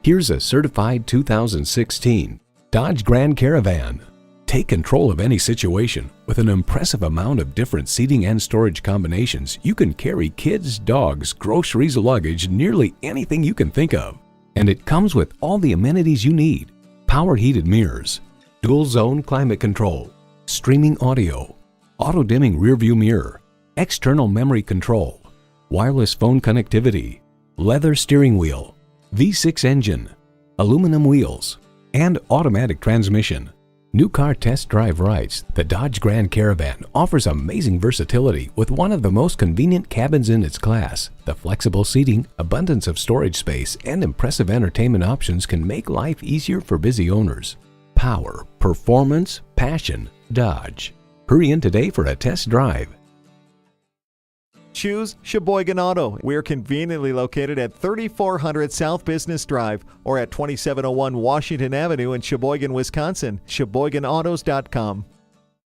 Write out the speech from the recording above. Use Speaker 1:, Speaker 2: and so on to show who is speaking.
Speaker 1: Here's a certified 2016 Dodge Grand Caravan. Take control of any situation. With an impressive amount of different seating and storage combinations, you can carry kids, dogs, groceries, luggage, nearly anything you can think of. And it comes with all the amenities you need. Power heated mirrors, dual zone climate control, streaming audio, auto dimming rearview mirror, external memory control, wireless phone connectivity, leather steering wheel, V6 engine, aluminum wheels, and automatic transmission. New Car Test Drive writes, the Dodge Grand Caravan offers amazing versatility with one of the most convenient cabins in its class. The flexible seating, abundance of storage space, and impressive entertainment options can make life easier for busy owners. Power, performance, passion, Dodge. Hurry in today for a test drive.
Speaker 2: Choose Sheboygan Auto. We're conveniently located at 3400 South Business Drive or at 2701 Washington Avenue in Sheboygan, Wisconsin. SheboyganAutos.com.